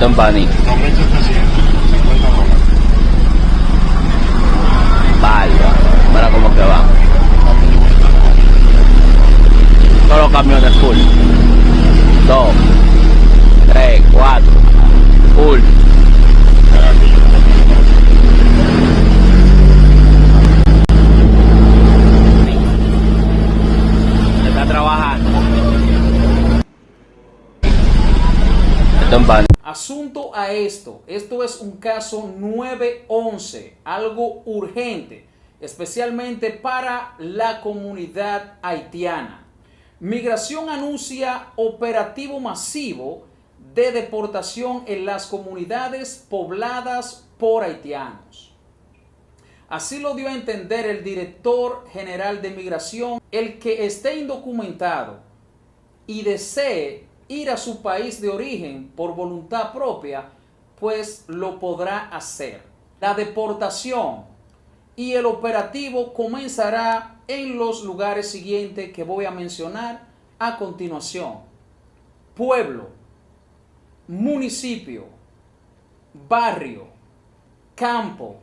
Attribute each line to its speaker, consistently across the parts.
Speaker 1: Don Bani.
Speaker 2: 2.750 dólares.
Speaker 1: Bárbaro. Mira cómo que va. Todos los camiones full. 2, 3, 4. Full. Está trabajando. Don Bani.
Speaker 3: Asunto a esto es un caso 911, algo urgente, especialmente para la comunidad haitiana. Migración anuncia operativo masivo de deportación en las comunidades pobladas por haitianos. Así lo dio a entender el director general de Migración. El que esté indocumentado y desee ir a su país de origen por voluntad propia, pues lo podrá hacer. La deportación y el operativo comenzará en los lugares siguientes que voy a mencionar a continuación: pueblo, municipio, barrio, campo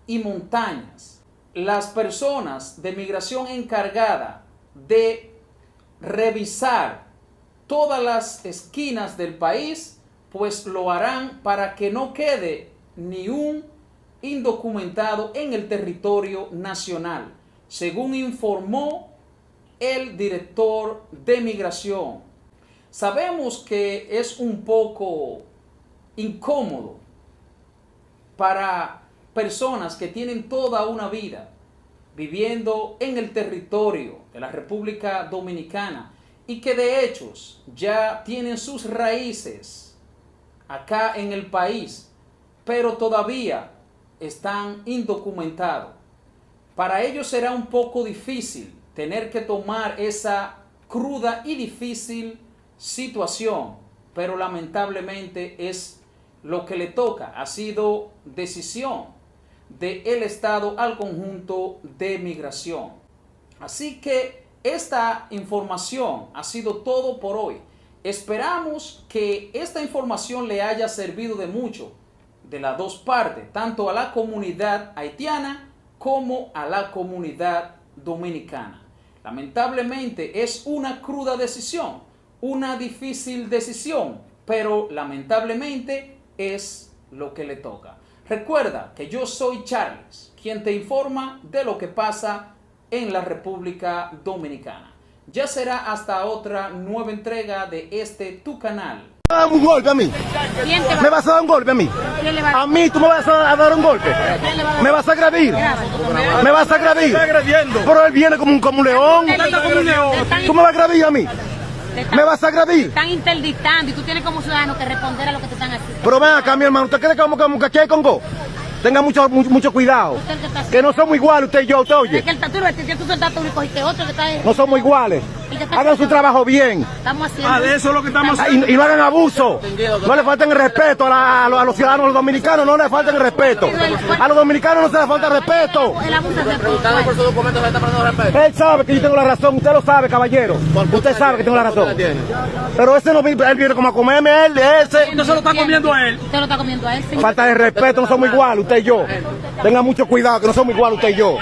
Speaker 3: y montañas. Las personas de migración encargada de revisar todas las esquinas del país, pues lo harán para que no quede ni un indocumentado en el territorio nacional, según informó el director de Migración. Sabemos que es un poco incómodo para personas que tienen toda una vida viviendo en el territorio de la República Dominicana y que de hecho ya tienen sus raíces acá en el país, pero todavía están indocumentados. Para ellos será un poco difícil tener que tomar esa cruda y difícil situación, pero lamentablemente es lo que le toca. Ha sido decisión del Estado al conjunto de migración. Así que esta información ha sido todo por hoy. Esperamos que esta información le haya servido de mucho de las dos partes, tanto a la comunidad haitiana como a la comunidad dominicana. Lamentablemente es una cruda decisión, una difícil decisión, pero lamentablemente es lo que le toca. Recuerda que yo soy Charles, quien te informa de lo que pasa en la República Dominicana. Ya será hasta otra nueva entrega de tu canal.
Speaker 4: ¿Me vas a dar un golpe a mí? ¿Me vas a dar un golpe a mí? ¿A mí tú me vas a dar un golpe? ¿Me vas a agredir? ¿Me vas a agredir? Pero él viene como un león. ¿Tú me vas a agredir a mí? ¿Me vas a agredir?
Speaker 5: Están interdictando y tú tienes como ciudadano que responder a lo que te están haciendo.
Speaker 4: Pero ven acá, mi hermano, ¿usted cree que aquí hay Congo? Tenga mucho cuidado. Que no somos iguales usted y yo, usted oye.
Speaker 5: Es que el tatu, tú soldaste uno y cogiste otro que está ahí.
Speaker 4: No somos iguales. Hagan su trabajo bien.
Speaker 5: Estamos haciendo.
Speaker 2: Eso es lo que estamos haciendo.
Speaker 4: Y no hagan abuso. No le falten el respeto a los ciudadanos dominicanos, no le falten el respeto. A los dominicanos no se les falta el respeto.
Speaker 5: El abuso es
Speaker 1: Preguntando por sus documentos, ¿se está perdiendo respeto?
Speaker 4: Él sabe que yo tengo la razón, usted lo sabe, caballero. Usted sabe que tengo la razón. Pero ese no, él viene como a comerme, él de ese.
Speaker 2: No se lo está comiendo a él.
Speaker 5: Usted lo está comiendo a él, señor.
Speaker 4: Falta de respeto, no somos iguales, usted y yo. Tenga mucho cuidado, que no somos iguales usted y yo.